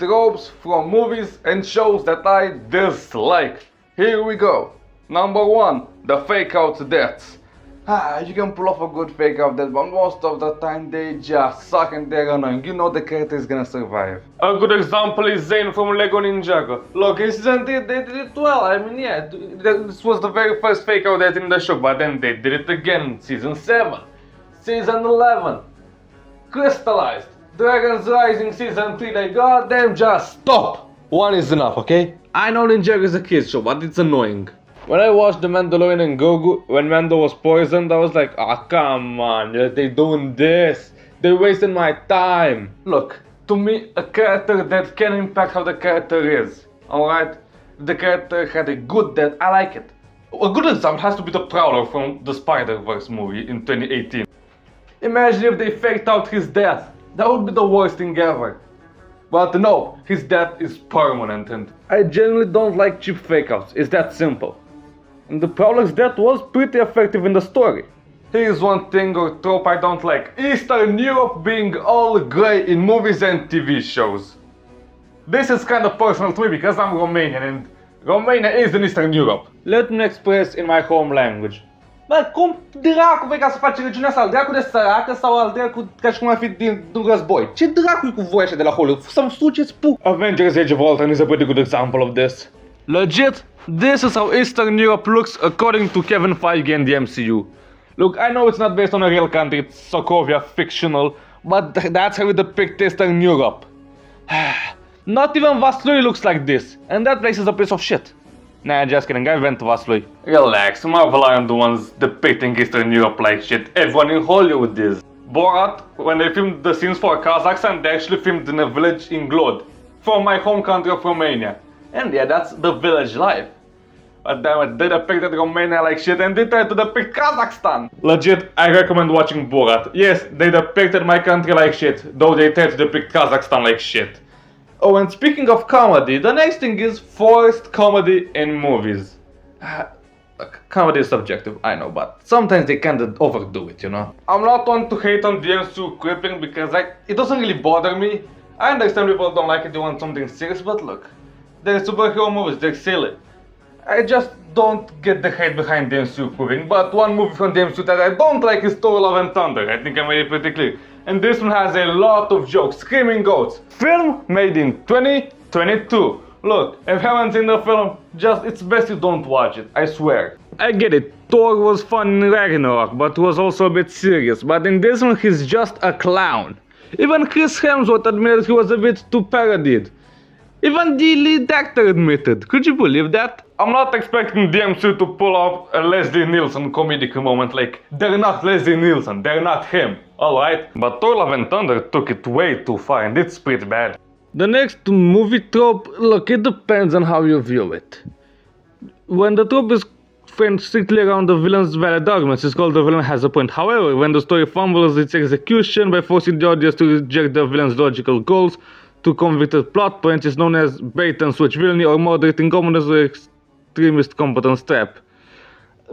tropes from movies and shows that I dislike. Here we go. Number 1, the fake out deaths. You can pull off a good fake out death, but most of the time they just suck and they're annoying. You know the character is gonna survive. A good example is Zane from Lego Ninjago. Look, in season 3 they did it well. I mean, yeah, this was the very first fake out death in the show, but then they did it again in season 7, season 11. Crystallized. Dragon's Rising season 3, like goddamn just stop! One is enough, okay? I know Ninjago is a kid's show, but it's annoying. When I watched The Mandalorian and Grogu, when Mando was poisoned, I was like, come on, they doing this. They're wasting my time. Look, to me, a character that can impact how the character is. Alright? The character had a good death, I like it. A good example has to be the Prowler from the Spider-Verse movie in 2018. Imagine if they faked out his death. That would be the worst thing ever. But no, his death is permanent and I genuinely don't like cheap fake outs. It's that simple. And the Prowler's death was pretty effective in the story. Here's one thing or trope I don't like. Eastern Europe being all grey in movies and TV shows. This is kind of personal to me because I'm Romanian and Romania is in Eastern Europe. Let me express in my home language. Bă, cum dracu vei ca să faci regiunea asta? Al dracu de săracă sau al dracu ca și cum ar fi din război? Ce dracu e cu voi așa de la Hollywood? Să-mi suceți pu! Avengers Age of Ultron is a pretty good example of this. Legit, this is how Eastern Europe looks according to Kevin Feige and the MCU. Look, I know it's not based on a real country, it's Sokovia fictional, but that's how we depict Eastern Europe. Not even Vaslui looks like this, and that place is a piece of shit. Nah, just kidding, I went to Vaslui. Relax, Marvel aren't the ones depicting Eastern Europe like shit, everyone in Hollywood is. Borat, when they filmed the scenes for Kazakhstan, they actually filmed in a village in Glod, from my home country of Romania. And yeah, that's the village life. But damn it, they depicted Romania like shit and they tried to depict Kazakhstan. Legit, I recommend watching Borat. Yes, they depicted my country like shit, though they tried to depict Kazakhstan like shit. Oh, and speaking of comedy, the next thing is forced comedy in movies. Comedy is subjective, I know, but sometimes they kind of overdo it, you know? I'm not one to hate on the MCU crippling because it doesn't really bother me. I understand people don't like it, they want something serious, but look, they're superhero movies, they're silly. I just don't get the hate behind the MCU crippling, but one movie from the MCU that I don't like is Thor: Love and Thunder. I think I made it pretty clear. And this one has a lot of jokes, screaming goats. Film made in 2022. Look, if you haven't seen the film, it's best you don't watch it, I swear. I get it, Thor was fun in Ragnarok, but was also a bit serious, but in this one he's just a clown. Even Chris Hemsworth admitted he was a bit too parodied. Even the lead actor admitted, could you believe that? I'm not expecting the MCU to pull off a Leslie Nielsen comedic moment, like, they're not Leslie Nielsen, they're not him, alright? But Thor: Love and Thunder took it way too far and it's pretty bad. The next movie trope, look, it depends on how you view it. When the trope is framed strictly around the villain's valid arguments, it's called the villain has a point. However, when the story fumbles its execution by forcing the audience to reject the villain's logical goals to convicted plot points, is known as bait and switch villainy or moderate incompetence or extremist competence trap.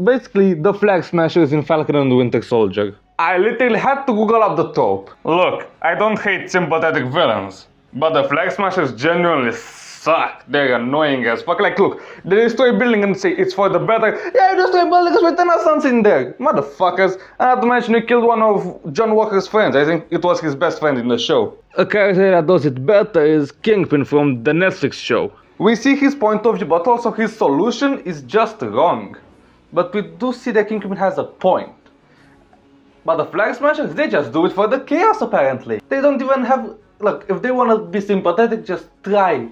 Basically, the flag smashers in Falcon and Winter Soldier. I literally had to Google up the trope. Look, I don't hate sympathetic villains, but the flag smashers genuinely suck. They're annoying as fuck. Like, look, they destroy building and say it's for the better. Yeah, you destroy buildings with innocents in there, motherfuckers. And not to mention you killed one of John Walker's friends. I think it was his best friend in the show. A character that does it better is Kingpin from the Netflix show. We see his point of view, but also his solution is just wrong. But we do see that Kingpin has a point. But the flag smashers, they just do it for the chaos apparently. They don't even have... Look, if they wanna be sympathetic, just try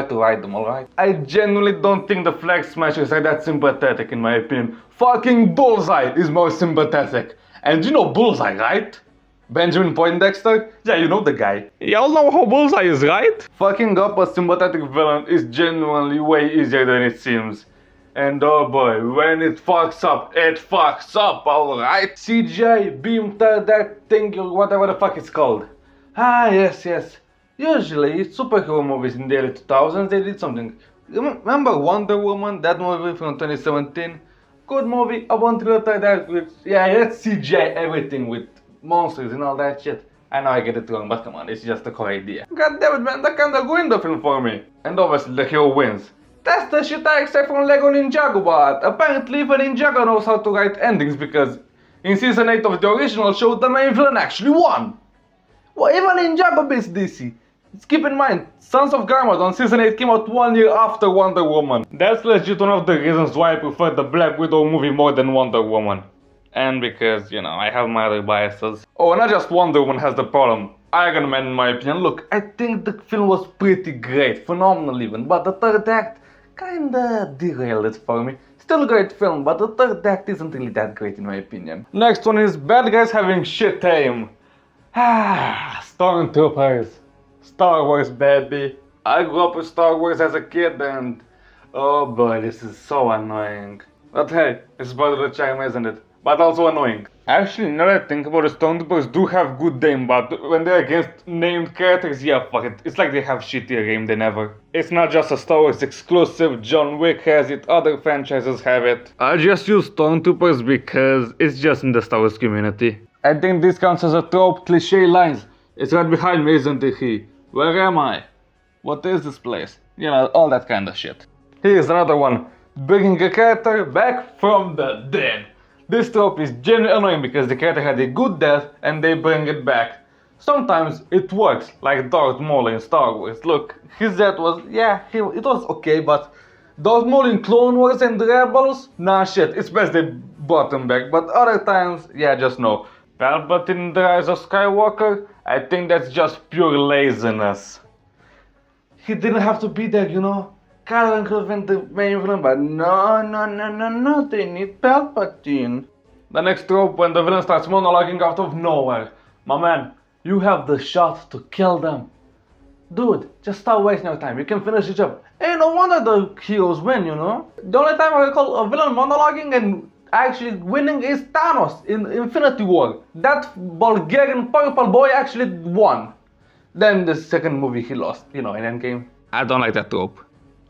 to write them, alright? I genuinely don't think the flag smashers are that sympathetic in my opinion. Fucking Bullseye is more sympathetic. And you know Bullseye, right? Benjamin Poindexter? Yeah, you know the guy. Y'all know how Bullseye is, right? Fucking up a sympathetic villain is genuinely way easier than it seems. And oh boy, when it fucks up, alright? CGI, beam, that thing, whatever the fuck it's called. Ah, yes. Usually, superhero movies in the early 2000s, they did something. Remember Wonder Woman, that movie from 2017? Good movie, I want to that with, yeah, let's CGI everything with monsters and all that shit. I know I get it wrong, but come on, it's just a core idea. God damn it, man, that kinda ruined the film for me. And obviously the hero wins. That's the shit I expect from Lego Ninjago, but apparently even Ninjago knows how to write endings because in season 8 of the original show, the main villain actually won. Well, even Ninjago beats DC. Keep in mind, Sons of Garmadon on season 8 came out 1 year after Wonder Woman. That's legit one of the reasons why I prefer the Black Widow movie more than Wonder Woman. And because, you know, I have my other biases. Oh, not just Wonder Woman has the problem. Iron Man, in my opinion. Look, I think the film was pretty great, phenomenal even, but the third act kinda derailed it for me. Still a great film, but the third act isn't really that great in my opinion. Next one is bad guys having shit aim. Stormtroopers. Star Wars, baby. I grew up with Star Wars as a kid and... oh boy, this is so annoying. But hey, it's part of the charm, isn't it? But also annoying. Actually, now that I think about it, Stormtroopers do have good aim, but when they're against named characters, yeah, fuck it. It's like they have shittier aim than ever. It's not just a Star Wars exclusive, John Wick has it, other franchises have it. I just use Stormtroopers because it's just in the Star Wars community. I think this counts as a trope, cliche lines. It's right behind me, isn't it, he? Where am I? What is this place? You know, all that kind of shit. Here's another one. Bringing a character back from the dead. This trope is genuinely annoying because the character had a good death and they bring it back. Sometimes it works, like Darth Maul in Star Wars. Look, his death was, it was okay, but Darth Maul in Clone Wars and Rebels? Nah shit, it's best they brought him back, but other times, yeah, just no. Palpatine in The Rise of Skywalker? I think that's just pure laziness. He didn't have to be there, you know? Kylo Ren could have been the main villain, but no, they need Palpatine. The next trope, when the villain starts monologuing out of nowhere. My man, you have the shot to kill them. Dude, just stop wasting your time, you can finish the job. Hey, no wonder the heroes win, you know? The only time I recall a villain monologuing and actually winning is Thanos in Infinity War. That Bulgarian purple boy actually won. Then the second movie he lost, you know, in Endgame. I don't like that trope.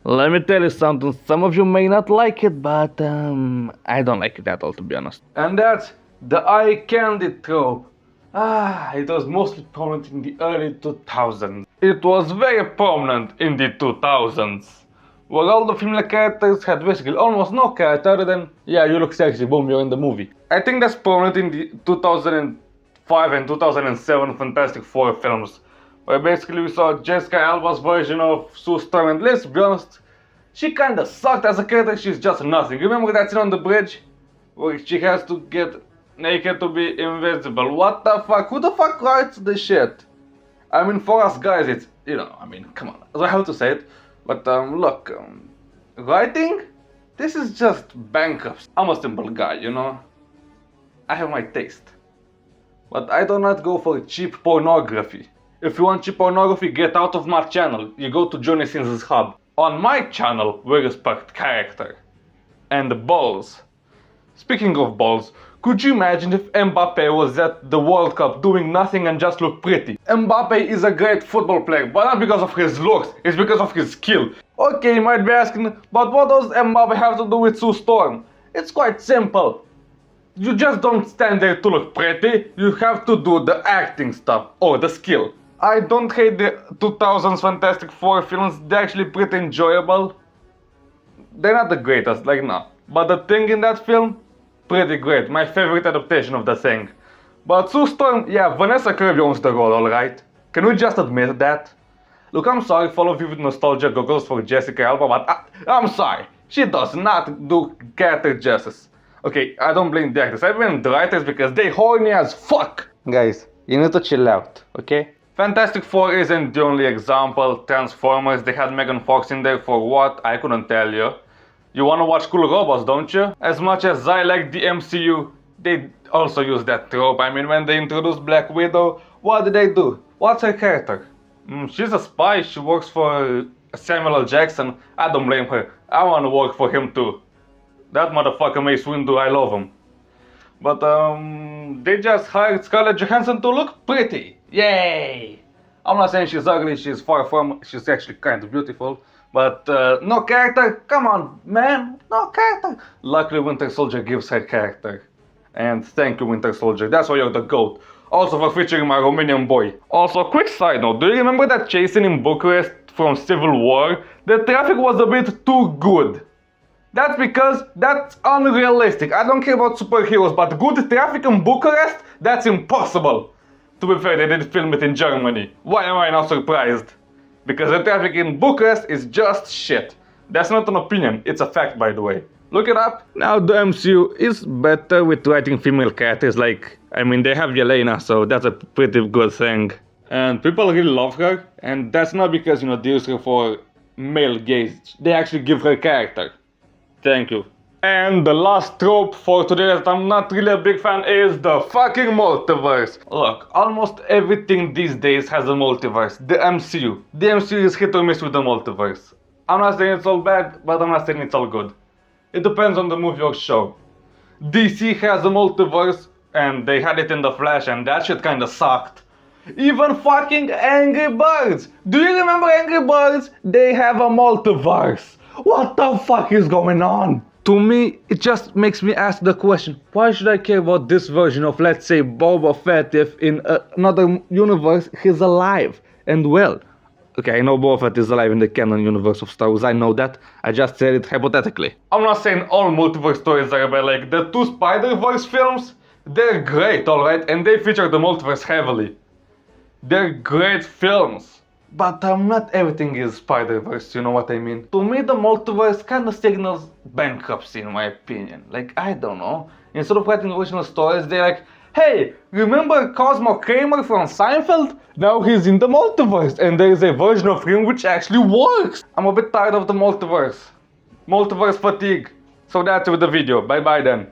Let me tell you something, some of you may not like it, but I don't like it at all, to be honest. And that's the eye candy trope. It was mostly prominent in the early 2000s. It was very prominent in the 2000s. Where all the female characters had basically almost no character other than, yeah, you look sexy, boom, you're in the movie. I think that's prominent in the 2005 and 2007 Fantastic Four films. Where basically we saw Jessica Alba's version of Sue Storm, and let's be honest, she kinda sucked as a character, she's just nothing. Remember that scene on the bridge? Where she has to get naked to be invisible. What the fuck? Who the fuck writes this shit? I mean, for us guys, it's, you know, I mean, come on, I have to say it. But look, writing? This is just bankrupt. I'm a simple guy, you know? I have my taste. But I do not go for cheap pornography. If you want cheap pornography, get out of my channel. You go to Johnny Sins' hub. On my channel, we respect character. And balls. Speaking of balls, could you imagine if Mbappe was at the World Cup doing nothing and just looked pretty? Mbappe is a great football player, but not because of his looks, it's because of his skill. Okay, you might be asking, but what does Mbappe have to do with Sue Storm? It's quite simple. You just don't stand there to look pretty, you have to do the acting stuff, or the skill. I don't hate the 2000s Fantastic Four films, they're actually pretty enjoyable. They're not the greatest, like no. But the thing in that film, pretty great, my favorite adaptation of the thing. But Sue Storm, yeah, Vanessa Kirby owns the role, alright? Can we just admit that? Look, I'm sorry for all of you with nostalgia goggles for Jessica Alba, but I'm sorry. She does not do character justice. Okay, I don't blame the actors, I blame the writers because they horny as fuck! Guys, you need to chill out, okay? Fantastic Four isn't the only example. Transformers, they had Megan Fox in there for what? I couldn't tell you. You wanna watch cool robots, don't you? As much as I like the MCU, they also use that trope. I mean, when they introduced Black Widow, what did they do? What's her character? She's a spy, she works for Samuel L. Jackson. I don't blame her. I wanna work for him too. That motherfucker Mace Windu, I love him. But they just hired Scarlett Johansson to look pretty. Yay! I'm not saying she's ugly, she's far from, she's actually kind of beautiful. But no character? Come on, man, no character. Luckily Winter Soldier gives her character. And thank you, Winter Soldier, that's why you're the GOAT. Also for featuring my Romanian boy. Also, quick side note, do you remember that chase scene in Bucharest from Civil War? The traffic was a bit too good. That's because that's unrealistic. I don't care about superheroes, but good traffic in Bucharest? That's impossible. To be fair, they did film it in Germany. Why am I not surprised? Because the traffic in Bucharest is just shit. That's not an opinion, it's a fact, by the way. Look it up. Now the MCU is better with writing female characters, like, I mean, they have Yelena, so that's a pretty good thing. And people really love her, and that's not because, you know, they use her for male gaze. They actually give her character. Thank you. And the last trope for today that I'm not really a big fan is the fucking multiverse. Look, almost everything these days has a multiverse. The MCU. The MCU is hit or miss with the multiverse. I'm not saying it's all bad, but I'm not saying it's all good. It depends on the movie or show. DC has a multiverse, and they had it in The Flash, and that shit kinda sucked. Even fucking Angry Birds! Do you remember Angry Birds? They have a multiverse. What the fuck is going on? To me, it just makes me ask the question, why should I care about this version of, let's say, Boba Fett if in another universe he's alive and well? Okay, I know Boba Fett is alive in the canon universe of Star Wars, I know that. I just said it hypothetically. I'm not saying all multiverse stories are bad, like the two Spider-Verse films, they're great, alright, and they feature the multiverse heavily. They're great films. But not everything is Spider-Verse, you know what I mean? To me, the multiverse kind of signals bankruptcy, in my opinion. Like, I don't know. Instead of writing original stories, they're like, hey, remember Cosmo Kramer from Seinfeld? Now he's in the multiverse, and there is a version of him which actually works. I'm a bit tired of the multiverse. Multiverse fatigue. So that's with the video. Bye bye then.